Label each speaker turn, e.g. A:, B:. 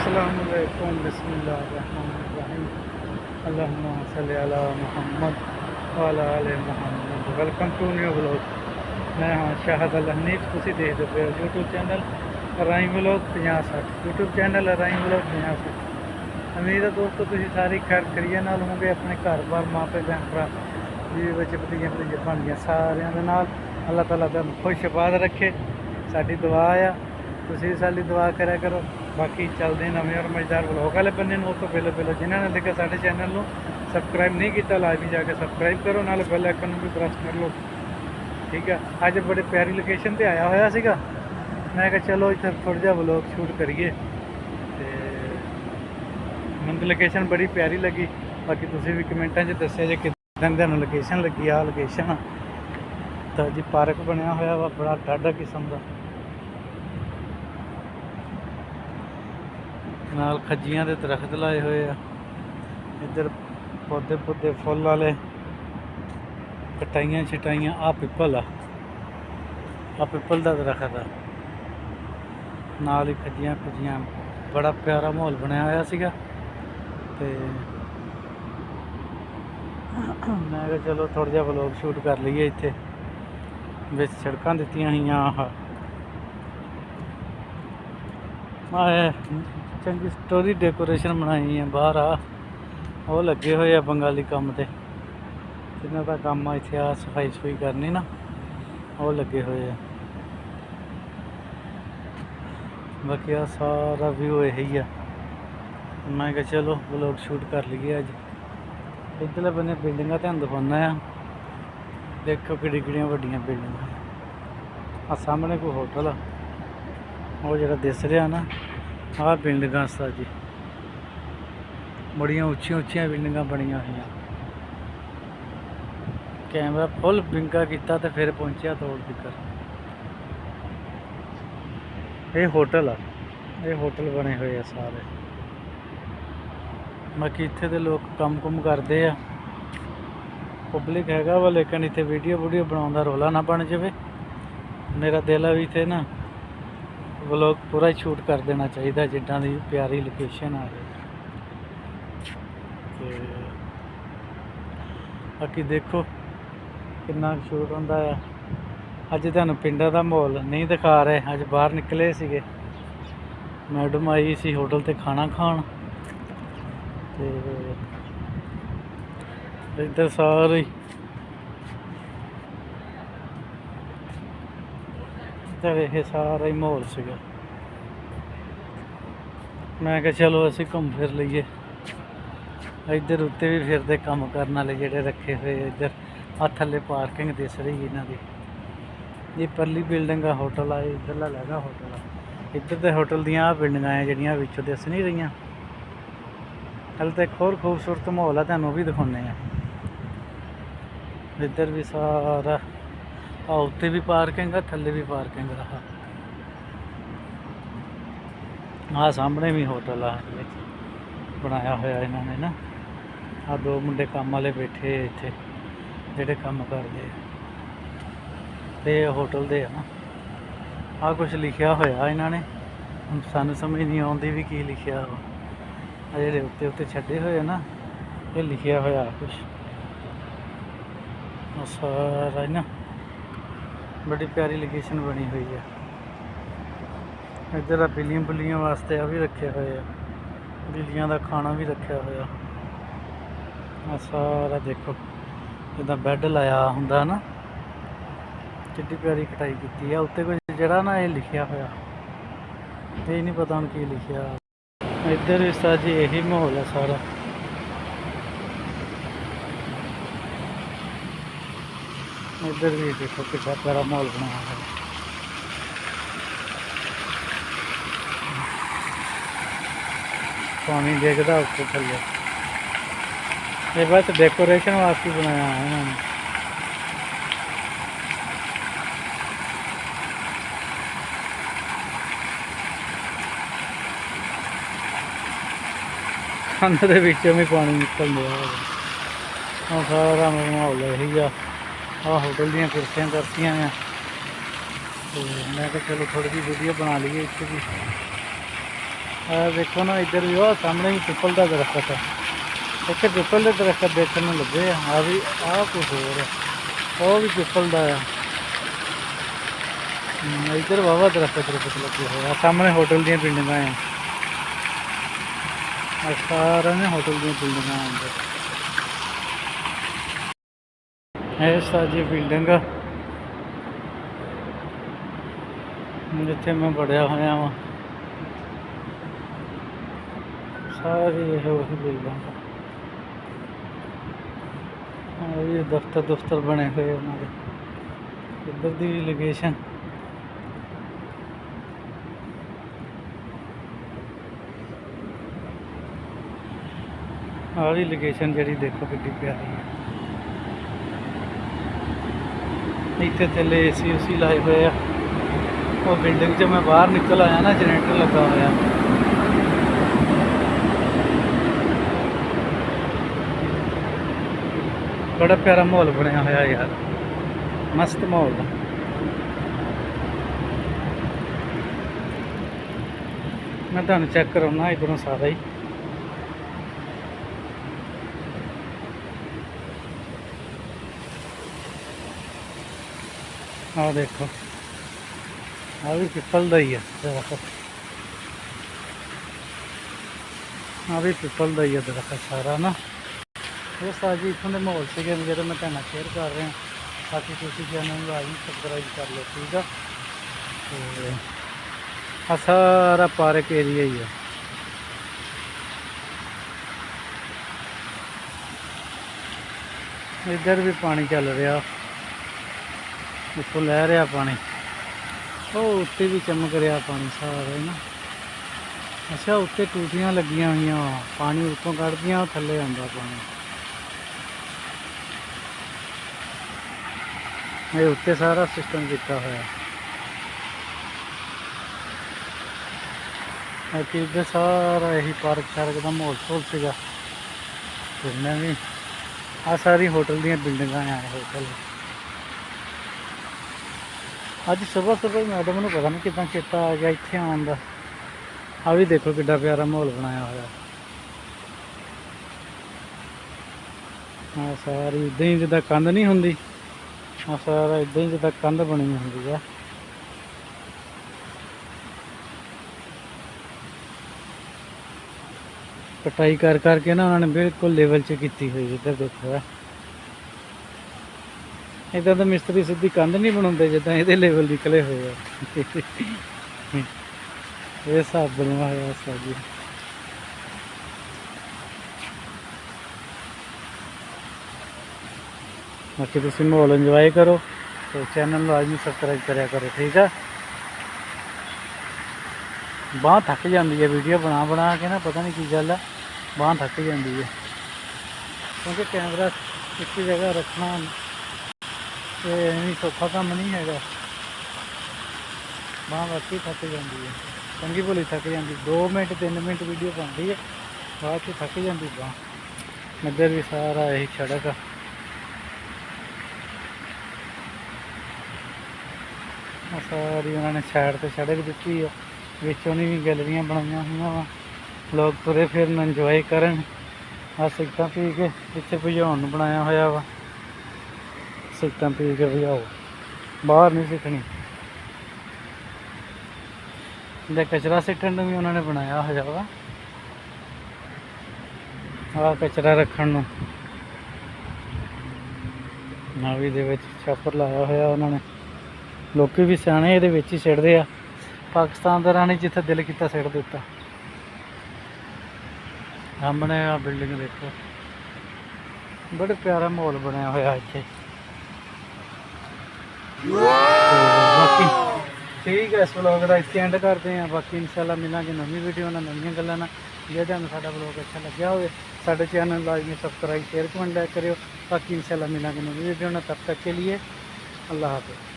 A: अस्सलामुअलैकुम बिस्मिल्लाहिर्रहमानिर्रहीम अल्लाहुम्मा सल्लि अला मुहम्मद व अला आले मुहम्मद। Welcome to new vlog. मैं हाँ शाहद अल हनीफ। तुसी देखदे पे हो YouTube channel Rai vlog 50-60। YouTube channel Rai vlog 50-60। उम्मीद है दोस्तों तुसी सारी खैर करिए नाल होंगे, अपने घर बार माँ पे भैन भरा जी बच्चे भतीजे भतीजे बन गए सारिਆਂ ਦੇ ਨਾਲ। अल्लाह ताला तुहानू खुश आबाद रखे, साडी दुआ आ। तुसी साडी दुआ करा करो। बाकी चलते हैं नवे और मजेदार व्लॉग वाले बन्ने। उस तो पहले जिन्होंने देखा साढ़े चैनल को सबसक्राइब नहीं किया लाइव भी जाके सबसक्राइब करो, नाल बेल आइकन भी प्रेस कर लो। ठीक है, अज बड़े प्यारी लोकेशन पर आया होया सीगा। मैं कहा चलो इतना थोड़ा जहा व्लॉग शूट करिए। मैंने लोकेशन बड़ी प्यारी लगी। बाकी तुसी भी कमेंटा च दस्सिया जे किदां दी लोकेशन लगी। आ लोकेशन तो जी पार्क बनया होया वा बड़ा टाढ़ा किस्म का, नाल खज्जियां दे दरख्त लाए हुए आ। इधर पौधे पौधे फुल वाले, कटाइयां छटाइयां। आ पिपल का दरख्त आ, नाल ही खज्जियां खुज्जियां। बड़ा प्यारा माहौल बनया होया सीगा। ते मैं कहा चलो थोड़ा जिहा व्लॉग शूट कर लीए। इत्थे विच सड़कां दित्तियां होइयां। चंगी स्टोरी डेकोरेशन बनाई है बाहर। वो लगे हुए आ बंगाली काम ते, जिन्हों का काम इत्थे आ सफाई सफाई करनी ना, वो लगे हुए आ। बाकी आ सारा व्यू यही है। मैं कहा चलो व्लॉग शूट कर लीए अज। इधरले बने बिल्डिंगां तुहानू दिखाना आ। देखो किड्डी किड्डियां वड्डियां बिल्डिंगां। आ सामने कोई होटल आ, वो जरा दिस रहा ना, आ बिल्डिंगां सा जी। बड़ियां उच्चियां उच्चियां बिल्डिंगां बनियां हुई। कैमरा फुल विंगा किया तो फिर पहुंचा तोड़ तिकर। ये होटल आ, ये होटल बने हुए आ सारे। बाकी इत्थे दे लोग कम कुम करते आ, पब्लिक हैगा वा, लेकिन इत्थे वीडियो वूडियो बनाने का रौला ना बन जाए। मेरा दिल भी इत्थे ना व्लॉग पूरा ही शूट कर देना चाहिए, जिद्दां दी प्यारी लोकेशन आ रही। बाकी देखो कितना शूट होंदा है। अज तुहानू पिंडां दा माहौल नहीं दिखा रहे। अज बाहर निकले सीगे, मैडम आई सी होटल ते खाना खान। ते इधर सारे ये सारा ही माहौल सीगा। मैं कहा चलो असी घूम फिर लीए। इधर उत्ते भी फिरते काम करने वाले जेडे रखे हुए। इधर आ थल्ले पार्किंग दिस रही इन्हां दी। ये परली बिल्डिंग का होटल आ, इधरला लैगा होटल आ। इधर दे होटल दियां बिल्डिंगां आ जिहड़ियां विचों दिस नहीं रही। हल तो एक होर खूबसूरत माहौल है, तुहानू भी दिखाने हैं। इधर भी सारा उत्ते भी पार्किंग है, थल्ले भी पार्किंग रहा। आ सामने भी होटल आ बनाया होया इन्होंने ना। आ दो मुंडे काम वाले बैठे इत्थे जेडे काम करते ते होटल दे ना। आ कुछ लिखा होया इन्होंने, सानू समझ नहीं आती भी की लिखा वा। जेडे उत्ते उत्ते छड्डे हुए ना, ये लिखा होया कुछ सारा ना। बड़ी प्यारी लोकेशन बनी हुई है। इधर बिल्लियां बुल्लियां वास्ते भी रखे हुए हैं, बिल्लियां का खाना भी रखा होया। सारा देखो जिदा बैड लाया होंदा ना, कितनी प्यारी कटाई की है। उत्ते कुछ जरा ना ये लिखा होया, ये नहीं पता हम की लिखा। इधर भी सा जी यही माहौल है सारा। इधर भी देखो कितना प्यारा माहौल बनाया है। पानी देखता उसके थल्ले। ये बस डेकोरेशन वास्ते बनाया है इन्होंने। कंध के विचों भी पानी निकल रहा। सारा माहौल यही आ। होटल दियां कुर्सियां करतियां हैं। तो मैं कहा चलो थोड़ी जी वीडियो बना लीए इत्थे भी। देखो ना इधर भी वो सामने भी पिपल का दरख्त है। इतने पिपल के दरख्त देखने लगे आ भी आ कुछ हो रहा वो भी पिपल का है। इधर वाहवा दरख्त लगे हुए सामने होटल दी बिल्डिंग हैं सारे ने होटल दी बिल्डिंग अंदर है सारी बिल्डिंग जिथे मैं बढ़िया होया वा सारी यह वही बिल्डिंग ये दफ्तर दुफ्तर बने हुए उन्होंने इधर की भी लोकेशन आ भी लोकेशन जी देखो कि प्यारी है। इतने थले एसी उसी लाए हुए आ वो बिल्डिंग च मैं बाहर निकल आया ना जनरेटर लगा हुआ बड़ा प्यारा माहौल बनया हुआ यार मस्त माहौल मैं तुहानू चेक कराना इधरों सारा ही आ देखो आ भी पिपल का ही है दरख्त आ भी पिपल का ही है दरख्त सारा ना वो साजी इतों के माहौल से जो मैं तुम शेयर कर रहा बाकी तुम चैनल लाइक सबसक्राइब कर लो ठीक है। तो सारा पार्क एरिया ही है इधर भी पानी चल रहा उत्तों लह रहा पानी वो उत्ते भी चमक रहा पानी सारा ना। अच्छा उत्ते टूटियां लगियां हुई पानी उत्तों कढ़दियां थले आंदा पानी ये उत्ते सारा सिस्टम किया हुआ इधर सारा यही पार्क शार्क का माहौल शोल से फिरने भी आ सारी होटल दी बिल्डिंग हैं होटल अज सुबह सुबह मैडम को पता नहीं कितना चेता आ गया इतने आने का आ भी देखो कि प्यारा माहौल बनाया हुआ सारी इदा ही जिदा कंध नहीं होंगी सारा इदा ही जिदा कंध बनी होंगी है कटाई कर करके ना उन्होंने बिल्कुल लेवल च की हुई इधर देखो है इधर तो मिस्त्री सीधी कंध नहीं बनाते जिदा ये लेवल निकले हुए ये हिसाब बनवा हुआ जी। बाकी तुम माहौल इंजॉय करो तो चैनल लाजमी सबसक्राइब कराया करो ठीक है। बांह थक जाती है वीडियो बना बना के ना पता नहीं की गल है बांह थक जाती है क्योंकि कैमरा एक जगह रखना सौखा काम नहीं है बांह वाकई थक जाती है चंगी भली थक जाती 2 मिनट 3 मिनट वीडियो बनती है बाद थक जाती बांह। इधर भी सारा यही सड़क सारी उन्होंने साइड से सड़क दी है विचों भी गैलरियां बनाई हुई वा लोग तुरे फिरन इंजॉय करन आ सिगटा पी के पिछे भजाउन बनाया होया वा सिगटा पी के भजाओ बाहर नहीं सिटनी कचरा सिटन भी उन्होंने बनाया होया वा आ कचरा रखन नावी दे विच छापर लाया होया उन्होंने लोग भी सियाने ये ही सिटते हैं पाकिस्तान का रानी जिथे दिल किया सिट दिता सामने आ बिल्डिंग देखो बड़े प्यारा माहौल बनया होया इत्थे। बाकी ठीक है इस ब्लॉग का इतने एंड करते हैं बाकी इंशाल्लाह मिलेंगे नवी वीडियो ना नवी गल्लां ना जे तुहानूं साडा ब्लॉग अच्छा लग्या होवे साडे चैनल लाजमी सबसक्राइब शेयर कमेंट लाइक करियो बाकी इंशाल्लाह मिलेंगे नवी वीडियो ना तब तक के लिए अल्लाह हाफ़िज़।